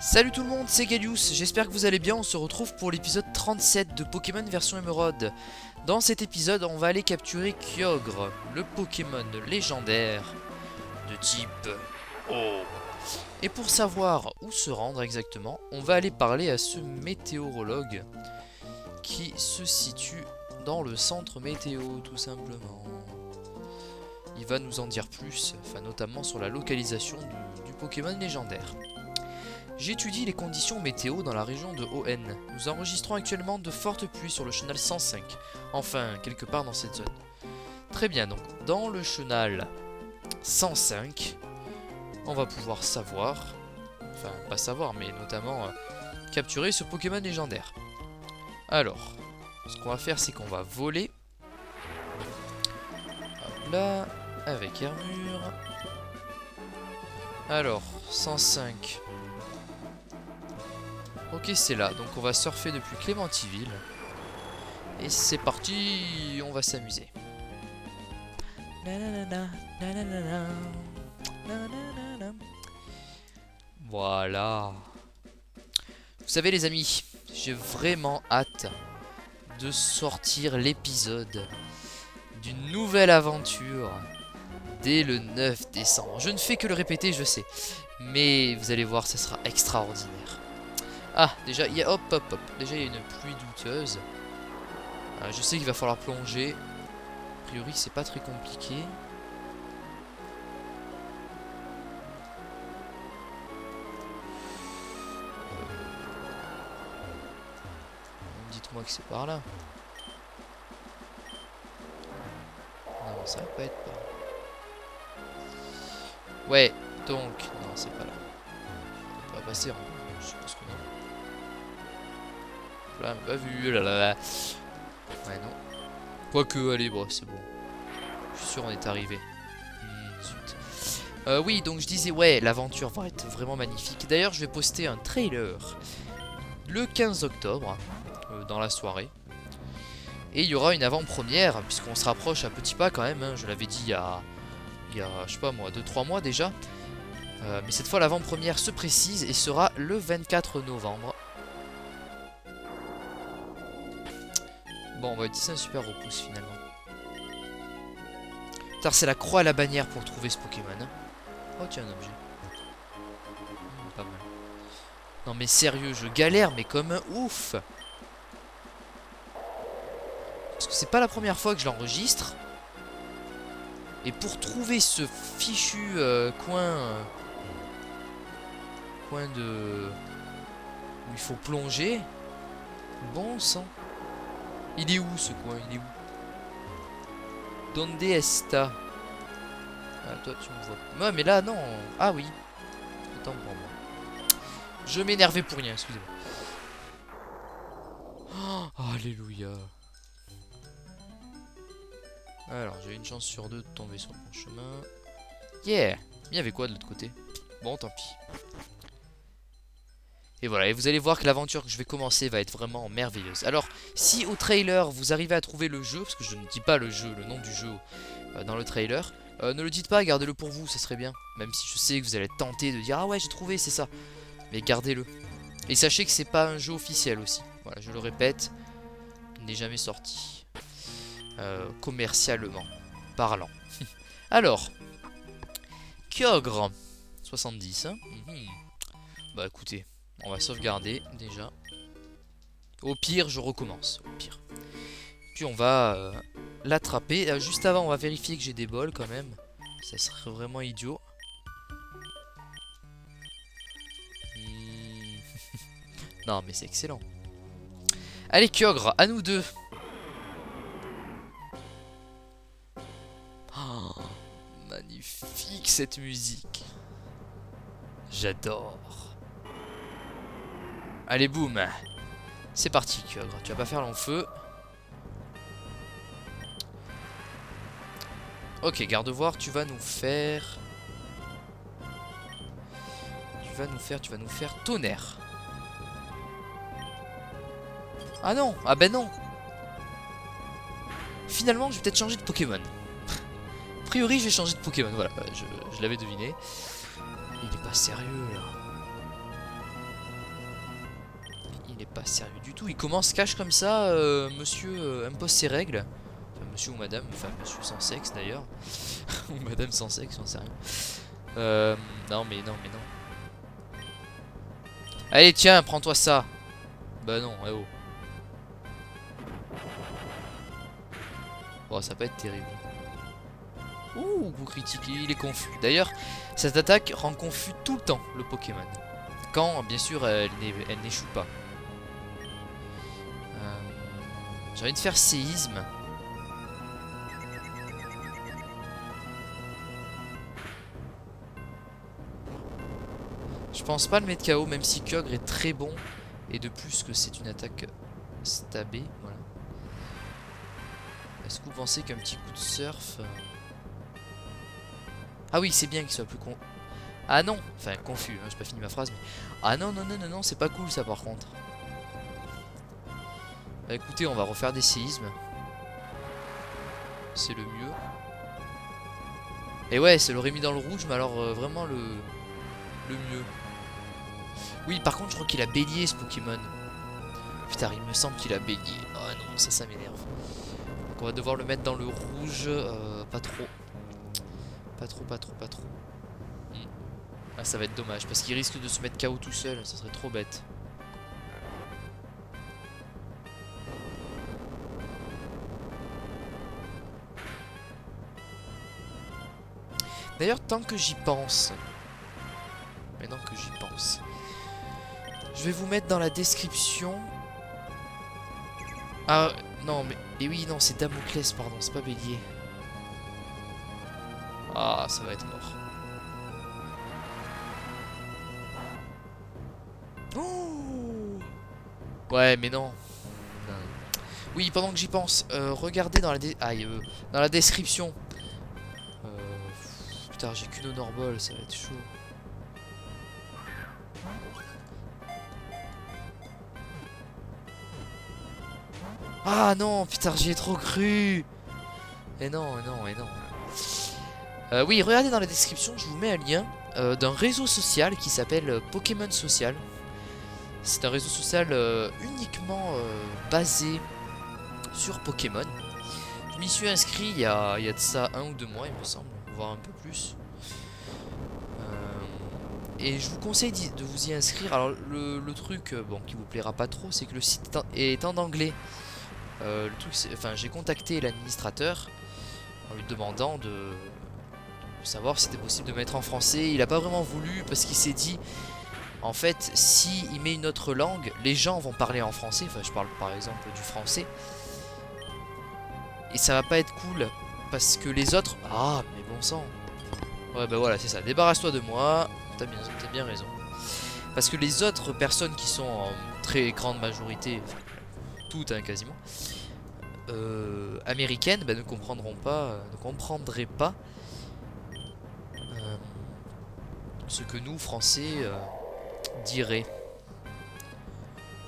Salut tout le monde, c'est Galius, j'espère que vous allez bien, on se retrouve pour l'épisode 37 de Pokémon version émeraude. Dans cet épisode, on va aller capturer Kyogre, le Pokémon légendaire de type eau. Et pour savoir où se rendre exactement, on va aller parler à ce météorologue qui se situe dans le centre météo tout simplement. Il va nous en dire plus, enfin notamment sur la localisation du Pokémon légendaire. J'étudie les conditions météo dans la région de ON. Nous enregistrons actuellement de fortes pluies sur le chenal 105. Enfin, quelque part dans cette zone. Très bien, donc dans le chenal 105, on va pouvoir savoir, enfin pas savoir, mais notamment capturer ce Pokémon légendaire. Alors, ce qu'on va faire, c'est qu'on va voler. Hop là, avec armure. Alors, 105. Ok, c'est là, donc on va surfer depuis Clémentiville. Et c'est parti, on va s'amuser. Voilà. Vous savez les amis, j'ai vraiment hâte de sortir l'épisode d'une nouvelle aventure dès le 9 décembre. Je ne fais que le répéter, je sais. Mais vous allez voir, ça sera extraordinaire. Ah, déjà, il y a... Hop, hop, hop. Déjà, il y a une pluie douteuse. Je sais qu'il va falloir plonger. A priori, c'est pas très compliqué. Dites-moi que c'est par là. Non, ça va pas être par là. Ouais, donc... Non, c'est pas là. On va passer en... Je suppose que non. Là, pas vu, là là là. Ouais, non. Quoique, allez, bon, c'est bon. Je suis sûr, on est arrivé. Zut. Oui, donc je disais, ouais, l'aventure va être vraiment magnifique. D'ailleurs, je vais poster un trailer le 15 octobre, dans la soirée. Et il y aura une avant-première, puisqu'on se rapproche à petits pas quand même. Hein, je l'avais dit il y a, je sais pas moi, 2-3 mois déjà. Mais cette fois, l'avant-première se précise et sera le 24 novembre. Bon, on va utiliser un super repousse finalement. Putain, c'est la croix à la bannière pour trouver ce Pokémon. Hein. Oh, tiens, un objet. Pas mal. Non, mais sérieux, je galère, mais comme un ouf. Parce que c'est pas la première fois que je l'enregistre. Et pour trouver ce fichu coin de... où il faut plonger. Bon sang. Il est où ce coin? Il est où? Donde está? Ah, toi tu me vois. Ouais, mais là non. Ah oui. Attends pour moi. Je m'énervais pour rien, excusez-moi. Oh, alléluia. Alors, j'ai une chance sur deux de tomber sur le bon chemin. Yeah. Il y avait quoi de l'autre côté? Bon, tant pis. Et voilà, et vous allez voir que l'aventure que je vais commencer va être vraiment merveilleuse. Alors, si au trailer vous arrivez à trouver le jeu, parce que je ne dis pas le jeu, le nom du jeu dans le trailer, ne le dites pas, gardez-le pour vous, ce serait bien. Même si je sais que vous allez être tenté de dire ah ouais j'ai trouvé, c'est ça. Mais gardez-le. Et sachez que c'est pas un jeu officiel aussi. Voilà, je le répète, il n'est jamais sorti. Commercialement parlant. Alors, Kyogre 70. Hein. Bah écoutez. On va sauvegarder déjà. Au pire, je recommence. Au pire. Puis on va l'attraper. Juste avant, on va vérifier que j'ai des bols quand même. Ça serait vraiment idiot. Non, mais c'est excellent. Allez, Kyogre, à nous deux. Oh, magnifique cette musique. J'adore. Allez, boum. C'est parti, Kyogre. Tu vas pas faire long feu. Ok, garde-voir, tu vas nous faire... Tu vas nous faire tonnerre. Ah non. Ah ben non. Finalement, je vais peut-être changer de Pokémon. A priori, je vais changer de Pokémon. Voilà, je l'avais deviné. Il est pas sérieux, là. il est pas sérieux du tout. Il commence cash comme ça, monsieur impose ses règles. Enfin, monsieur ou madame, enfin monsieur sans sexe d'ailleurs. Ou madame sans sexe, j'en sais rien. Non mais non mais non. Allez tiens, prends-toi ça. Bah non, eh oh. Bon, ça va pas être terrible. Ouh, coup critique, il est confus. D'ailleurs, cette attaque rend confus tout le temps le Pokémon. Quand, bien sûr, elle n'échoue pas. J'ai envie de faire séisme. Je pense pas le mettre KO, même si Kyogre est très bon. Et de plus que c'est une attaque stabée. Voilà. Est-ce que vous pensez qu'un petit coup de surf... Ah oui, c'est bien qu'il soit plus con... Ah non, enfin confus, hein, j'ai pas fini ma phrase, mais... Ah non, non, non, non, non, c'est pas cool ça par contre. Bah écoutez, on va refaire des séismes. C'est le mieux. Et ouais, c'est l'aurait mis dans le rouge, mais alors vraiment le mieux. Oui, par contre, je crois qu'il a bélier ce Pokémon. Putain, il me semble qu'il a bélier. Oh non, ça m'énerve. Donc on va devoir le mettre dans le rouge, pas trop. Pas trop, pas trop, pas trop. Ah, ça va être dommage, parce qu'il risque de se mettre KO tout seul, ça serait trop bête. D'ailleurs, tant que j'y pense... Maintenant que j'y pense... Je vais vous mettre dans la description... Ah, non, mais... Et oui, non, c'est Damoclès, pardon, c'est pas Bélier. Ah, ça va être mort. Oh ouais, mais non. Oui, pendant que j'y pense, regardez dans la dans la description. Putain, j'ai qu'une Honor Ball, ça va être chaud. Ah non, putain, j'y ai trop cru. Et non, et non, et non. Oui, regardez dans la description, je vous mets un lien d'un réseau social qui s'appelle Pokémon Social. C'est un réseau social uniquement basé sur Pokémon. Je m'y suis inscrit il y a de ça 1 ou 2 mois, il me semble, voire un peu plus. Et je vous conseille de vous y inscrire. Alors le truc bon, qui vous plaira pas trop, c'est que le site est en anglais. Le truc, enfin, j'ai contacté l'administrateur en lui demandant de savoir si c'était possible de mettre en français. Il a pas vraiment voulu parce qu'il s'est dit, en fait, si il met une autre langue, les gens vont parler en français. Enfin, je parle par exemple du français. Et ça va pas être cool parce que les autres... Ah, mais bon sang. Ouais, bah voilà, c'est ça. Débarrasse-toi de moi. T'as bien raison. Parce que les autres personnes qui sont en très grande majorité, enfin, toutes hein, quasiment, américaines, bah, ne comprendraient pas ce que nous, Français, diraient.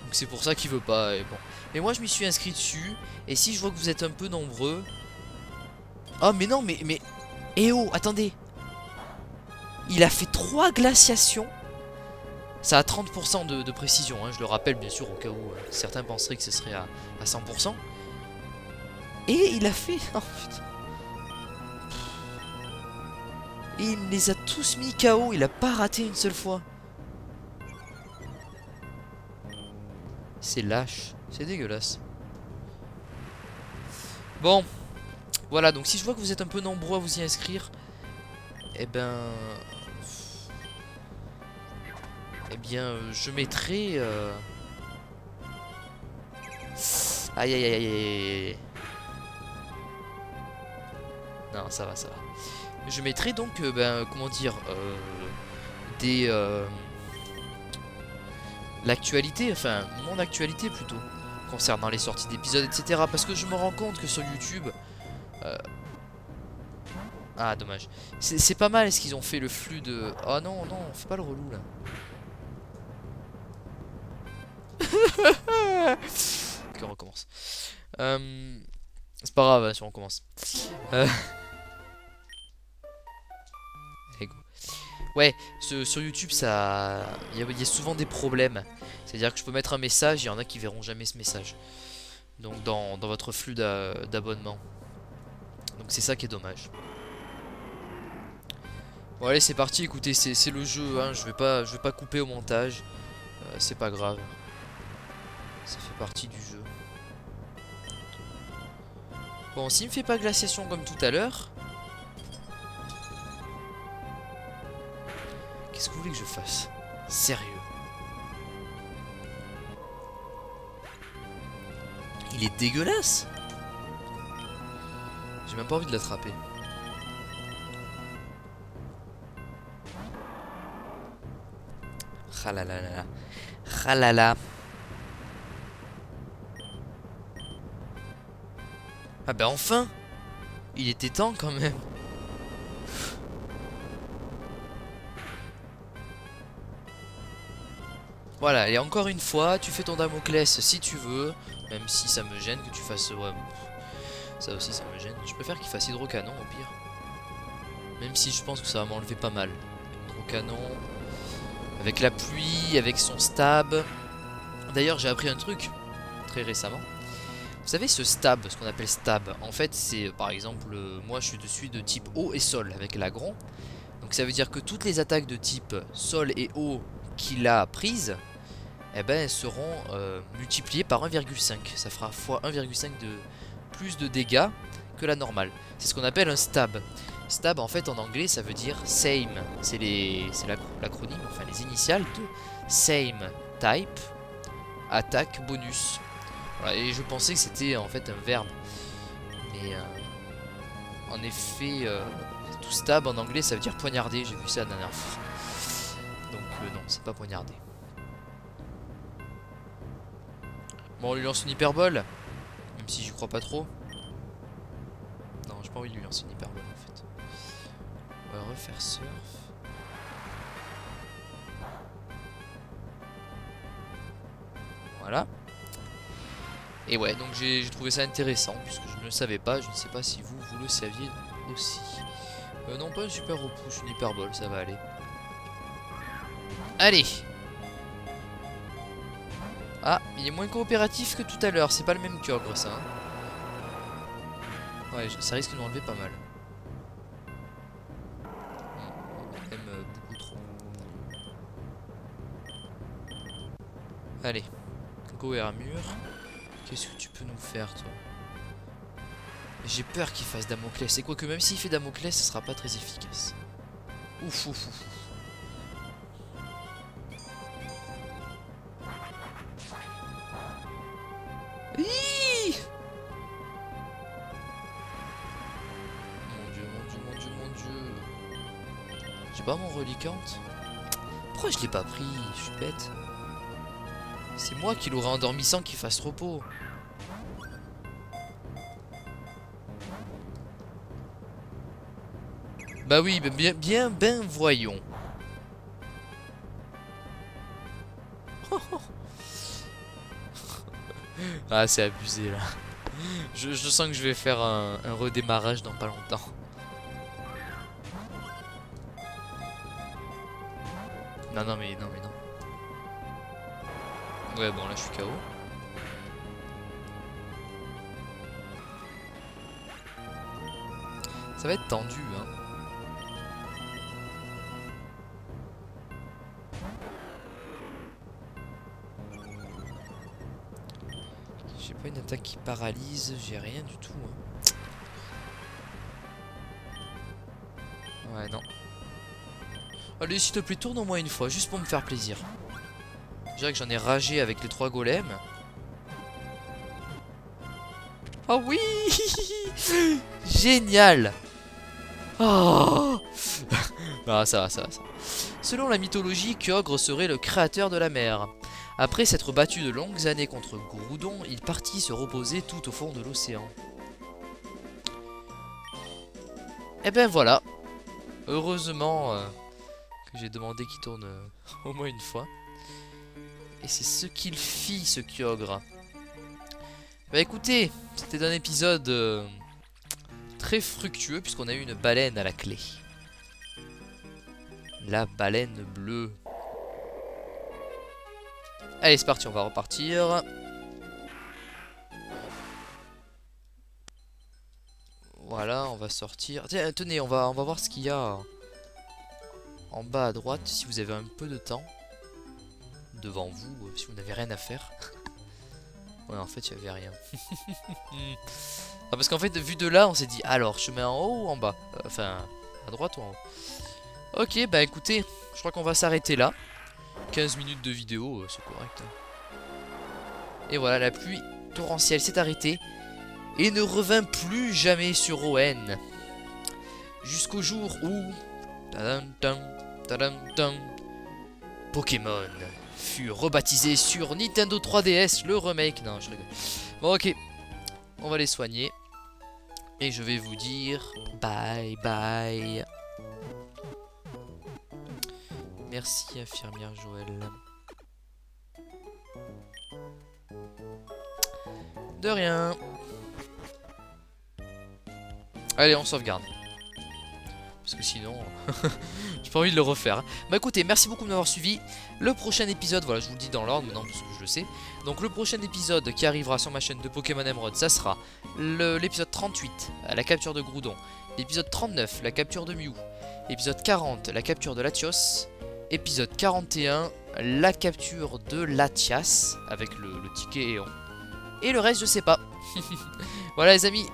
Donc c'est pour ça qu'il veut pas. Et bon. Mais moi je m'y suis inscrit dessus. Et si je vois que vous êtes un peu nombreux... Oh mais non, mais... Eh oh, attendez. Il a fait 3 glaciations. Ça a 30% de précision, hein, je le rappelle bien sûr au cas où certains penseraient que ce serait à 100%. Et il a fait... Oh putain. Et il les a tous mis KO, il a pas raté une seule fois. C'est lâche, c'est dégueulasse. Bon, voilà, donc si je vois que vous êtes un peu nombreux à vous y inscrire, eh bien, je mettrai... Aïe aïe aïe aïe. Non, ça va, ça va. Je mettrai donc, comment dire, l'actualité, enfin, mon actualité plutôt, concernant les sorties d'épisodes, etc. Parce que je me rends compte que sur YouTube... Ah, dommage. C'est pas mal ce qu'ils ont fait le flux de... Oh non, non, fais pas le relou, là. Ok, on recommence. C'est pas grave, hein, si on recommence. Ouais, sur YouTube, ça, il y a souvent des problèmes. C'est-à-dire que je peux mettre un message, il y en a qui verront jamais ce message. Donc dans votre flux d'abonnement. Donc c'est ça qui est dommage. Bon allez c'est parti, écoutez c'est le jeu, hein. Je vais pas couper au montage. C'est pas grave. Ça fait partie du jeu. Bon s'il me fait pas glaciation comme tout à l'heure. Qu'est-ce que vous voulez que je fasse? Sérieux? Il est dégueulasse. J'ai même pas envie de l'attraper. Ralalalala. Ralala. Ah bah enfin. Il était temps quand même. Voilà, et encore une fois, tu fais ton Damoclès si tu veux. Même si ça me gêne que tu fasses... Ouais, ça aussi ça me gêne. Je préfère qu'il fasse hydrocanon au pire. Même si je pense que ça va m'enlever pas mal. Hydrocanon. Avec la pluie, avec son stab. D'ailleurs j'ai appris un truc très récemment. Vous savez ce stab, ce qu'on appelle stab. En fait c'est par exemple, moi je suis de type eau et sol avec l'agron. Donc ça veut dire que toutes les attaques de type sol et eau qu'il a prises, eh ben, elles seront multipliées par 1,5. Ça fera fois 1,5 de plus de dégâts que la normale. C'est ce qu'on appelle un stab. Stab en fait en anglais ça veut dire same. C'est l'acronyme, enfin les initiales de same type attaque bonus. Voilà, et je pensais que c'était en fait un verbe. Mais en effet, tout stab en anglais ça veut dire poignarder. J'ai vu ça la dernière fois. Donc non, c'est pas poignarder. Bon, on lui lance une hyperbole. Même si j'y crois pas trop. Non, j'ai pas envie de lui lancer une hyperbole en fait. On va refaire surf. Voilà. Et ouais, donc j'ai trouvé ça intéressant puisque je ne le savais pas. Je ne sais pas si vous le saviez aussi. Non, pas un super repousse, une hyperbole, ça va aller. Allez! Ah, il est moins coopératif que tout à l'heure. C'est pas le même Kyogre, ça. Hein. Ouais, ça risque de m'enlever pas mal. Même beaucoup trop. Allez. Coco et armure. Qu'est-ce que tu peux nous faire, toi? J'ai peur qu'il fasse Damoclès. Et quoique, même s'il fait Damoclès, ce sera pas très efficace. Ouf, ouf, ouf. J'ai pas mon reliquante. Pourquoi je l'ai pas pris? Je suis bête. C'est moi qui l'aurais endormi sans qu'il fasse repos. Bah oui, ben voyons. Ah, c'est abusé là. Je sens que je vais faire un redémarrage dans pas longtemps. Non, non, mais non. Ouais, bon, là je suis KO. Ça va être tendu, hein. J'ai pas une attaque qui paralyse, j'ai rien du tout. Hein. Ouais, non. Allez, s'il te plaît, tourne au moins une fois, juste pour me faire plaisir. Je dirais que j'en ai ragé avec les 3 golems. Oh oui. Génial. Oh. Ah, ça va. Selon la mythologie, Kyogre serait le créateur de la mer. Après s'être battu de longues années contre Groudon, il partit se reposer tout au fond de l'océan. Et ben voilà. Heureusement que j'ai demandé qu'il tourne au moins une fois. Et c'est ce qu'il fit, ce Kyogre. Bah écoutez, c'était un épisode très fructueux puisqu'on a eu une baleine à la clé. la baleine bleue. Allez, c'est parti, on va repartir. Voilà, on va sortir. Tiens, tenez, on va voir ce qu'il y a en bas à droite, si vous avez un peu de temps. Devant vous, si vous n'avez rien à faire. Ouais, en fait, il n'y avait rien. Ah, parce qu'en fait, vu de là, on s'est dit, alors, chemin en haut ou en bas? Enfin, à droite ou en haut? Ok, bah écoutez, je crois qu'on va s'arrêter là. 15 minutes de vidéo, c'est correct. Et voilà, la pluie torrentielle s'est arrêtée et ne revint plus jamais sur Owen. Jusqu'au jour où... Tadam, tam, tadam, tam, Pokémon fut rebaptisé sur Nintendo 3DS, le remake. Non, je rigole. Bon, ok. On va les soigner. Et je vais vous dire bye bye. Merci, infirmière Joël. De rien. Allez, on sauvegarde. Parce que sinon, j'ai pas envie de le refaire. Bah écoutez, merci beaucoup de m'avoir suivi. Le prochain épisode, voilà, je vous le dis dans l'ordre maintenant parce que je le sais. Donc le prochain épisode qui arrivera sur ma chaîne de Pokémon Emerald, ça sera l'épisode 38, la capture de Groudon. L'épisode 39, la capture de Mew. Épisode 40, la capture de Latios. Épisode 41, la capture de Latias avec le ticket Éon. Et le reste, je sais pas. Voilà les amis.